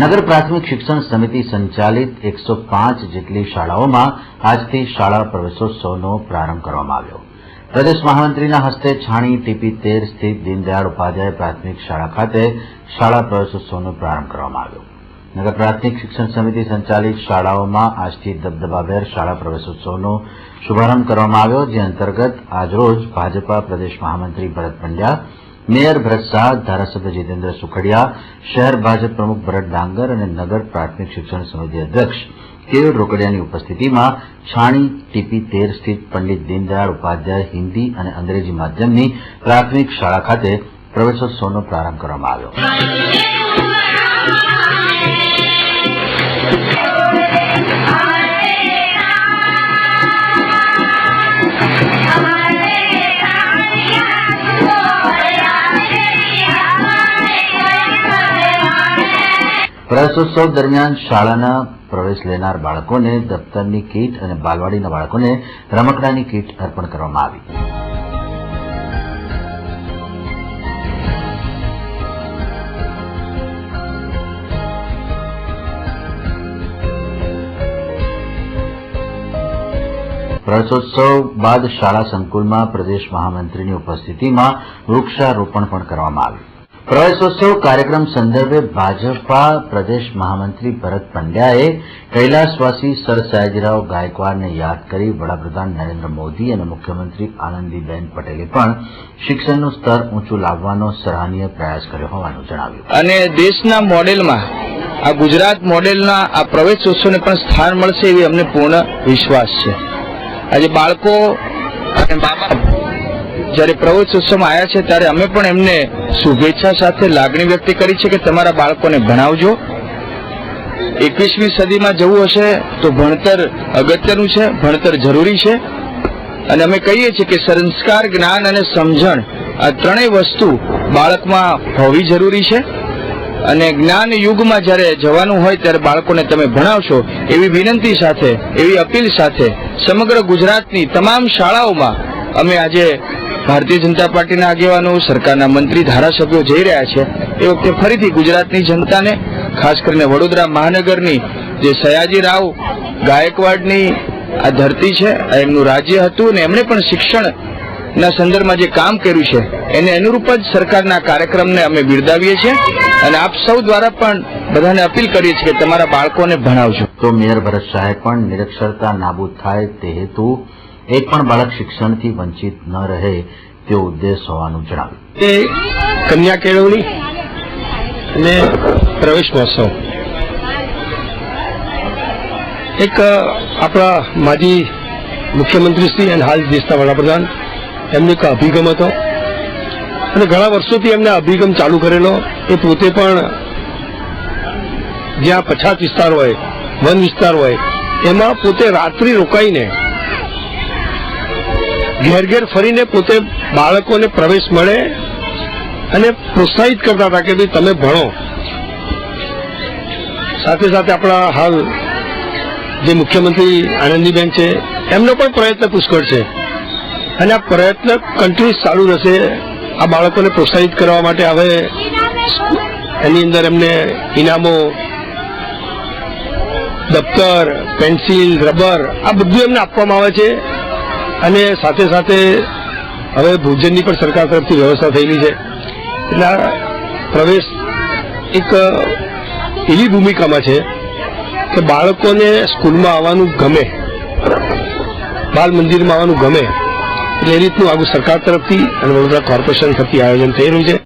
નગર પ્રાથમિક શિક્ષણ સમિતિ સંચાલિત 105 જેટલી શાળાઓમાં આજથી શાળા પ્રવેશોત્સવનો પ્રારંભ કરવામાં આવ્યો। પ્રદેશ મહામંત્રીના હસ્તે છાણી ટીપી 13 સ્થિત દીનદયાળ ઉપાધ્યાય પ્રાથમિક શાળા ખાતે શાળા પ્રવેશોત્સવનો પ્રારંભ કરવામાં આવ્યો। નગર પ્રાથમિક શિક્ષણ સમિતિ સંચાલિત શાળાઓમાં આજથી દબદબાભેર શાળા પ્રવેશોત્સવનો શુભારંભ કરવામાં આવ્યો, જે અંતર્ગત આજરોજ ભાજપા પ્રદેશ મહામંત્રી ભરત પંડ્યા, મેયર ભરત શાહ, ધારાસભ્ય જીતેન્દ્ર સુખડિયા, શહેર ભાજપ પ્રમુખ ભરત ડાંગર અને નગર પ્રાથમિક શિક્ષણ સમિતિ અધ્યક્ષ કેયુર રોકડિયાની ઉપસ્થિતિમાં છાણી ટીપી 13 સ્થિત પંડિત દીનદયાળ ઉપાધ્યાય હિન્દી અને અંગ્રેજી માધ્યમની પ્રાથમિક શાળા ખાતે પ્રવેશોત્સવનો પ્રારંભ કરવામાં આવ્યો। પ્રવેશોત્સવ દરમિયાન શાળાના પ્રવેશ લેનાર બાળકોને દફતરની કીટ અને બાલવાડીના બાળકોને રમકડાની કીટ અર્પણ કરવામાં આવી। પ્રવેશોત્સવ બાદ શાળા સંકુલમાં પ્રદેશ મહામંત્રીની ઉપસ્થિતિમાં વૃક્ષારોપણ પણ કરવામાં આવ્યું। પ્રવેશોત્સવ કાર્યક્રમ સંદર્ભે ભાજપા પ્રદેશ મહામંત્રી ભરત પંડ્યાએ કૈલાસવાસી સર સયાજીરાવ ગાયકવાડને યાદ કરી વડાપ્રધાન નરેન્દ્ર મોદી અને મુખ્યમંત્રી આનંદીબેન પટેલે પણ શિક્ષણનું સ્તર ઊંચું લાવવાનો સરાહનીય પ્રયાસ કર્યો હોવાનું જણાવ્યું। અને દેશના મોડેલમાં આ ગુજરાત મોડેલના આ પ્રવેશોત્સવને પણ સ્થાન મળશે એવી અમને પૂર્ણ વિશ્વાસ છે। આજે બાળકો અને બાબા જ્યારે પ્રવેશોત્સવમાં આવ્યા છે ત્યારે અમે પણ એમને શુભેચ્છા સાથે લાગણી વ્યક્ત કરી છે કે તમારા બાળકોને ભણાવજો। 21મી સદીમાં જવું હશે તો ભણતર અગત્યનું છે, ભણતર જરૂરી છે અને અમે કહીએ છીએ કે સંસ્કાર, જ્ઞાન અને સમજણ આ ત્રણેય વસ્તુ બાળકમાં હોવી જરૂરી છે અને જ્ઞાન યુગમાં જ્યારે જવાનું હોય ત્યારે બાળકોને તમે ભણાવશો એવી વિનંતી સાથે, એવી અપીલ સાથે સમગ્ર ગુજરાતની તમામ શાળાઓમાં અમે આજે ભારતીય જનતા પાર્ટીના આગેવાનો, સરકારના મંત્રી, ધારાસભ્યો જઈ રહ્યા છે। એ વખતે ફરીથી ગુજરાતની જનતાને, ખાસ કરીને વડોદરા મહાનગરની જે સયાજીરાવ ગાયકવાડની આ ધરતી છે, એમનું રાજ્ય હતું અને એમણે પણ શિક્ષણના સંદર્ભમાં જે કામ કર્યું છે એને અનુરૂપ જ સરકારના કાર્યક્રમને અમે બિરદાવીએ છીએ અને આપ સૌ દ્વારા પણ બધાને અપીલ કરીએ છીએ કે તમારા બાળકોને ભણાવજો। તો મેયર ભરત શાહે પણ નિરક્ષરતા નાબૂદ થાય તે હેતુ એક પણ બાળક શિક્ષણથી વંચિત ન રહે તેવો ઉદ્દેશ હોવાનું જણાવ્યું। કન્યા કેળવણી અને પ્રવેશ મહોત્સવ એક આપણા માજી મુખ્યમંત્રી શ્રી અને હાલ દેશના વડાપ્રધાન એમનો એક અભિગમ હતો અને ઘણા વર્ષોથી એમને અભિગમ ચાલુ કરેલો। એ પોતે પણ જ્યાં પછાત વિસ્તાર હોય, વન વિસ્તાર હોય એમાં પોતે રાત્રિ રોકાઈને ઘેર ઘેર ફરીને પોતે બાળકોને પ્રવેશ મળે અને પ્રોત્સાહિત કરતા હતા કે ભાઈ તમે ભણો। સાથે સાથે આપણા હાલ જે મુખ્યમંત્રી આનંદીબેન છે એમનો પણ પ્રયત્ન પુષ્કળ છે અને આ પ્રયત્ન કન્ટિન્યુઅસ ચાલુ રહેશે। આ બાળકોને પ્રોત્સાહિત કરવા માટે હવે એની અંદર એમને ઇનામો, દફતર, પેન્સિલ, રબર આ બધું એમને આપવામાં આવે છે અને સાથે સાથે હવે ભોજનની પણ સરકાર તરફથી વ્યવસ્થા થયેલી છે। એટલે પ્રવેશ એક એવી ભૂમિકામાં છે કે બાળકોને સ્કૂલમાં આવવાનું ગમે, બાલ મંદિરમાં આવવાનું ગમે, એટલે એ રીતનું આગળ સરકાર તરફથી અને વડોદરા કોર્પોરેશન તરફથી આયોજન થઈ રહ્યું છે।